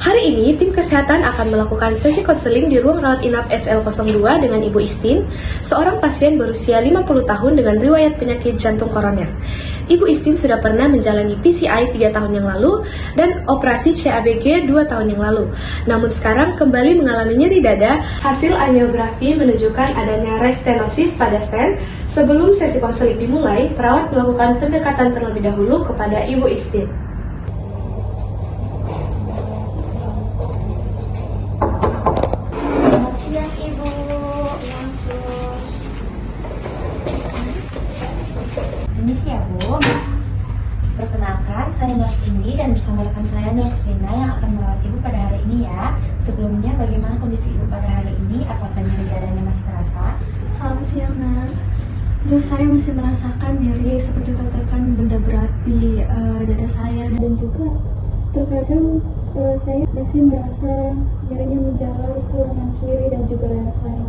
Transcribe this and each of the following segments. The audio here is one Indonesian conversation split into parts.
Hari ini, tim kesehatan akan melakukan sesi konseling di ruang rawat inap SL02 dengan Ibu Istin, seorang pasien berusia 50 tahun dengan riwayat penyakit jantung koroner. Ibu Istin sudah pernah menjalani PCI 3 tahun yang lalu dan operasi CABG 2 tahun yang lalu. Namun sekarang kembali mengalami nyeri dada. Hasil angiografi menunjukkan adanya restenosis pada stent. Sebelum sesi konseling dimulai, perawat melakukan pendekatan terlebih dahulu kepada Ibu Istin. Permisi ya Bu. Perkenalkan, saya Nurse Indi dan bersama rekan saya Nurse Rina yang akan merawat Ibu pada hari ini ya. Sebelumnya bagaimana kondisi Ibu pada hari ini? Apakah nyeri dadanya masih terasa? Selamat siang Nurse. Terus saya masih merasakan nyeri seperti tertekan benda berat di dada saya dan juga terkadang saya masih merasa nyerinya menjalar ke lengan kiri dan juga leher saya.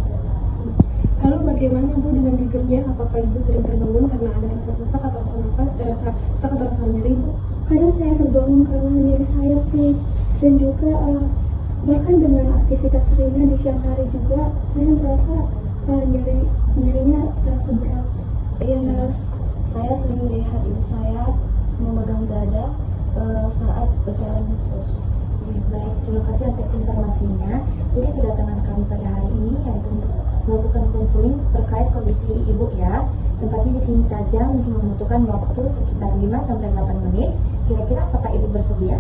Lalu bagaimana Bu dengan tidurnya? Apakah Ibu sering terbangun karena ada rasa sesak atau rasa nafas, rasa sesak atau rasa nyeri Bu? Kadang saya terbangun karena nyeri saya sus dan juga bahkan dengan aktivitas ringan di siang hari juga saya merasa nyerinya terasa berat. Iya Nurse, saya sering melihat Ibu saya memegang dada saat berjalan terus. Baik, terima kasih atas informasinya. Jadi kedatangan kami pada hari ini yaitu untuk melakukan konseling terkait kondisi Ibu ya. Tempatnya di sini saja, mungkin membutuhkan waktu sekitar 5-8 menit. Kira-kira apakah Ibu bersedia?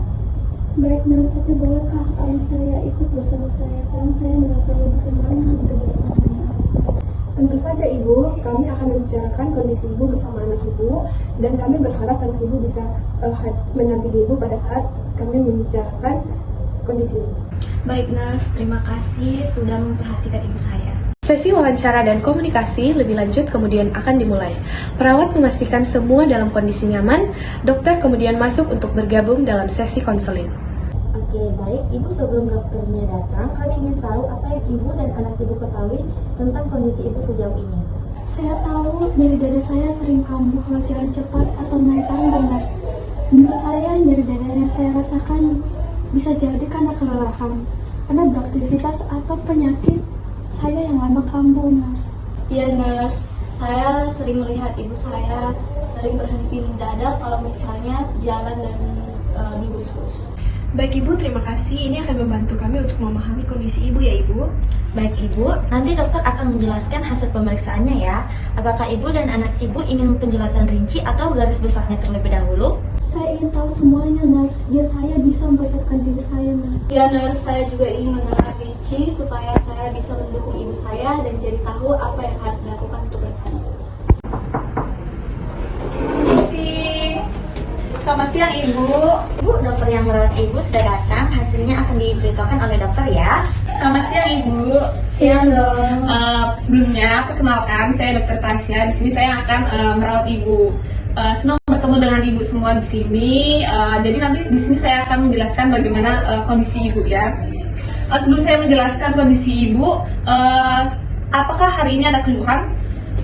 Baik Nurse, tapi bolehkah saya ikut bersama saya karena saya merasa lebih tenang jika bersama dengan anak saya. Tentu saja Ibu, kami akan membicarakan kondisi Ibu bersama anak Ibu dan kami berharap anak Ibu bisa mendampingi Ibu pada saat kami membicarakan kondisi Ibu. Baik Nurse, terima kasih sudah memperhatikan Ibu saya. Sesi wawancara dan komunikasi lebih lanjut kemudian akan dimulai. Perawat memastikan semua dalam kondisi nyaman, dokter kemudian masuk untuk bergabung dalam sesi konseling. Oke, baik. Ibu sebelum dokternya datang, kami ingin tahu apa yang Ibu dan anak Ibu ketahui tentang kondisi Ibu sejauh ini. Saya tahu nyeri dada saya sering kambuh kalau jalan cepat atau naik tangga Nurse. Menurut saya nyeri dada yang saya rasakan bisa jadi karena kelelahan, karena beraktivitas atau penyakit saya yang lama kambuh Nurse. Iya Nurse, saya sering melihat ibu saya sering berhenti mendadak kalau misalnya jalan dan duduk terus. Baik Ibu, terima kasih. Ini akan membantu kami untuk memahami kondisi Ibu ya Ibu. Baik Ibu, nanti dokter akan menjelaskan hasil pemeriksaannya ya. Apakah Ibu dan anak Ibu ingin penjelasan rinci atau garis besarnya terlebih dahulu? Saya ingin tahu semuanya Nurse, biar saya bisa mempersiapkan diri saya Nurse. Iya Nurse, saya juga ingin mendengar rinci supaya saya bisa mendukung ibu saya dan jadi tahu apa yang harus dilakukan untuk bertanya. Selamat siang Ibu. Bu, dokter yang merawat Ibu sudah datang. Hasilnya akan diberitahukan oleh dokter ya. Selamat siang Ibu. Siang dong. Sebelumnya perkenalkan saya Dokter Tasya. Di sini saya akan merawat Ibu. Senang bertemu dengan Ibu semua di sini. Jadi nanti di sini saya akan menjelaskan bagaimana kondisi Ibu ya. Sebelum saya menjelaskan kondisi Ibu, apakah hari ini ada keluhan?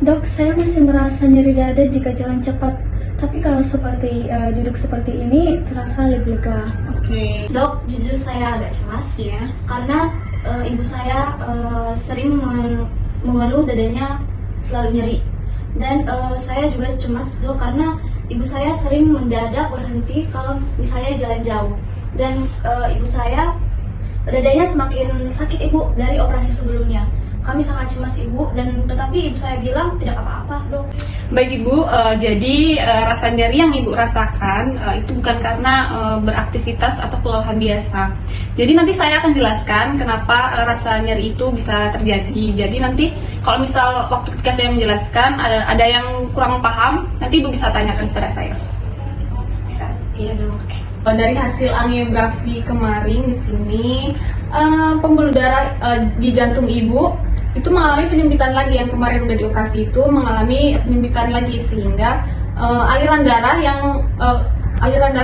Dok, saya masih merasa nyeri dada jika jalan cepat. Tapi kalau seperti duduk seperti ini terasa lebih lega. Oke. Dok, jujur saya agak cemas Ya. karena ibu saya sering mengeluh dadanya selalu nyeri. Dan saya juga cemas dok karena ibu saya sering mendadak berhenti kalau misalnya jalan jauh. Dan ibu saya dadanya semakin sakit Ibu dari operasi sebelumnya. Kami sangat cemas Ibu, dan tetapi ibu saya bilang tidak apa-apa dok. Baik Ibu, jadi rasa nyeri yang Ibu rasakan itu bukan karena beraktivitas atau kelelahan biasa. Jadi nanti saya akan jelaskan kenapa rasa nyeri itu bisa terjadi. Jadi nanti kalau misal waktu ketika saya menjelaskan ada yang kurang paham, nanti Ibu bisa tanyakan kepada saya. Bisa. Iya dok. Dari hasil angiografi kemarin di sini, pembuluh darah di jantung Ibu itu mengalami penyempitan lagi. Yang kemarin udah dioperasi itu mengalami penyempitan lagi sehingga aliran darah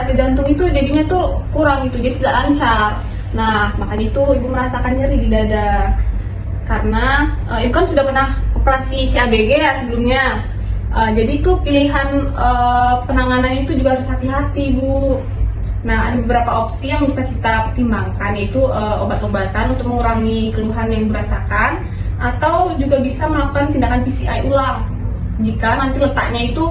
ke jantung itu jadinya tuh kurang itu, jadi tidak lancar. Nah, makanya itu Ibu merasakan nyeri di dada karena Ibu kan sudah pernah operasi CABG ya sebelumnya. Jadi itu pilihan penanganannya itu juga harus hati-hati Bu. Nah, ada beberapa opsi yang bisa kita pertimbangkan, yaitu obat-obatan untuk mengurangi keluhan yang dirasakan, atau juga bisa melakukan tindakan PCI ulang jika nanti letaknya itu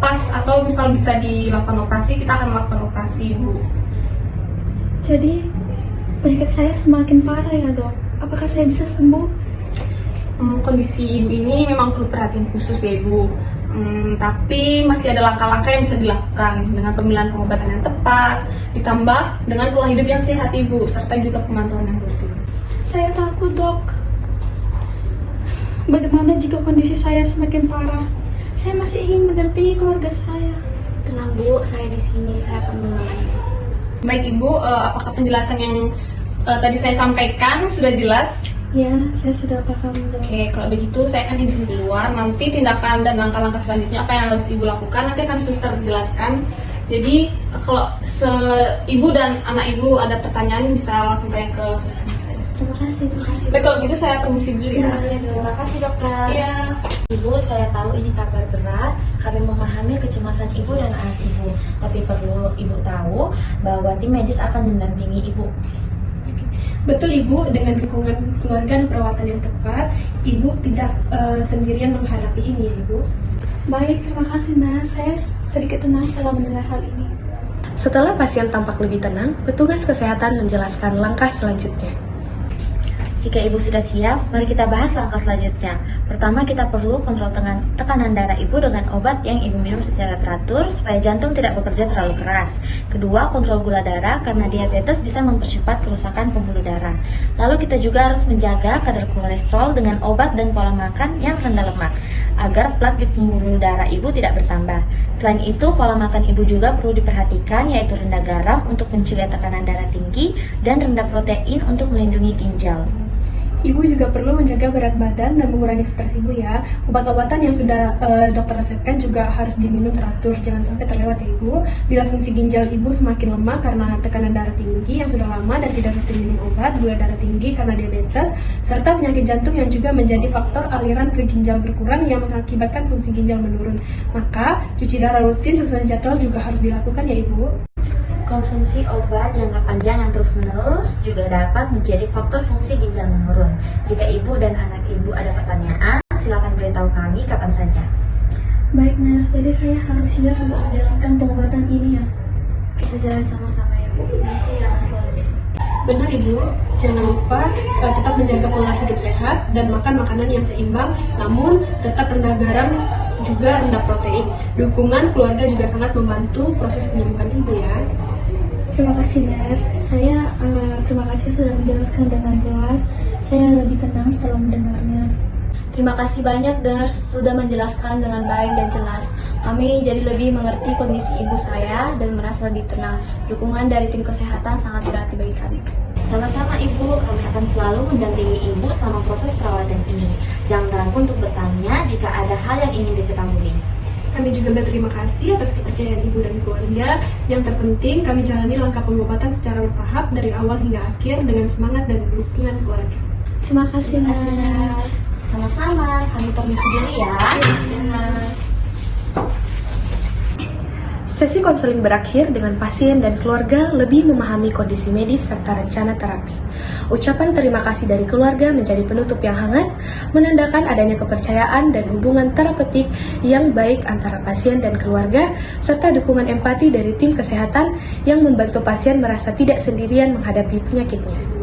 pas atau misal bisa dilakukan operasi, kita akan melakukan operasi, Bu. Jadi penyakit saya semakin parah ya dok. Apakah saya bisa sembuh? Kondisi ibu ini memang perlu perhatian khusus ya ibu. Tapi masih ada langkah-langkah yang bisa dilakukan dengan pemilihan pengobatan yang tepat, ditambah dengan pola hidup yang sehat ibu, serta juga pemantauan yang rutin. Saya takut dok. Bagaimana jika kondisi saya semakin parah? Saya masih ingin mendampingi keluarga saya. Tenang Bu, saya di sini, saya akan menemani. Baik ibu, apakah penjelasan yang tadi saya sampaikan sudah jelas? Ya, saya sudah paham dok. Oke, kalau begitu saya akan izin keluar. Nanti tindakan dan langkah-langkah selanjutnya apa yang harus ibu lakukan nanti akan suster jelaskan. Jadi kalau ibu dan anak ibu ada pertanyaan bisa langsung tanya ke suster saya. Terima kasih. Baik, kalau gitu saya permisi dulu ya. Terima kasih dokter. Iya. Ibu, saya tahu ini kabar berat. Kami memahami kecemasan ibu dan anak ibu. Tapi perlu ibu tahu bahwa tim medis akan mendampingi ibu. Betul Ibu, dengan dukungan keluarga dan perawatan yang tepat, Ibu tidak sendirian menghadapi ini ya Ibu. Baik, terima kasih Nah. Saya sedikit tenang setelah mendengar hal ini. Setelah pasien tampak lebih tenang, petugas kesehatan menjelaskan langkah selanjutnya. Jika ibu sudah siap, mari kita bahas langkah selanjutnya. Pertama, kita perlu kontrol tekanan darah ibu dengan obat yang ibu minum secara teratur supaya jantung tidak bekerja terlalu keras. Kedua, kontrol gula darah karena diabetes bisa mempercepat kerusakan pembuluh darah. Lalu kita juga harus menjaga kadar kolesterol dengan obat dan pola makan yang rendah lemak agar plak di pembuluh darah ibu tidak bertambah. Selain itu, pola makan ibu juga perlu diperhatikan, yaitu rendah garam untuk mencegah tekanan darah tinggi dan rendah protein untuk melindungi ginjal. Ibu juga perlu menjaga berat badan dan mengurangi stres ibu ya. Obat-obatan yang sudah dokter resepkan juga harus diminum teratur, jangan sampai terlewat ya ibu. Bila fungsi ginjal ibu semakin lemah karena tekanan darah tinggi yang sudah lama dan tidak rutin minum obat, gula darah tinggi karena diabetes, serta penyakit jantung yang juga menjadi faktor aliran ke ginjal berkurang yang mengakibatkan fungsi ginjal menurun. Maka cuci darah rutin sesuai jadwal juga harus dilakukan ya ibu. Konsumsi obat jangka panjang yang terus-menerus juga dapat menjadi faktor fungsi ginjal menurun. Jika ibu dan anak ibu ada pertanyaan, silakan beritahu kami kapan saja. Baik nurse, jadi saya harus siap untuk menjalankan pengobatan ini ya. Kita jalan sama-sama ya Bu. Misi yang selalu di sini. Benar ibu, jangan lupa tetap menjaga pola hidup sehat dan makan makanan yang seimbang, namun tetap rendah garam juga rendah protein. Dukungan keluarga juga sangat membantu proses penyembuhan ibu ya. Terima kasih nurse. Saya terima kasih sudah menjelaskan dengan jelas. Saya lebih tenang setelah mendengarnya. Terima kasih banyak nurse sudah menjelaskan dengan baik dan jelas. Kami jadi lebih mengerti kondisi ibu saya dan merasa lebih tenang. Dukungan dari tim kesehatan sangat berarti bagi kami. Sama-sama ibu, kami akan selalu mendampingi ibu selama proses perawatan ini. Jangan ragu untuk bertanya jika ada hal yang ingin diketahui. Kami juga berterima kasih atas kepercayaan ibu dan keluarga. Yang terpenting, kami jalani langkah pengobatan secara bertahap dari awal hingga akhir dengan semangat dan dukungan keluarga. Terima kasih nurse. Sama-sama, kami permisi dulu ya. Sesi konseling berakhir dengan pasien dan keluarga lebih memahami kondisi medis serta rencana terapi. Ucapan terima kasih dari keluarga menjadi penutup yang hangat, menandakan adanya kepercayaan dan hubungan terapeutik yang baik antara pasien dan keluarga, serta dukungan empati dari tim kesehatan yang membantu pasien merasa tidak sendirian menghadapi penyakitnya.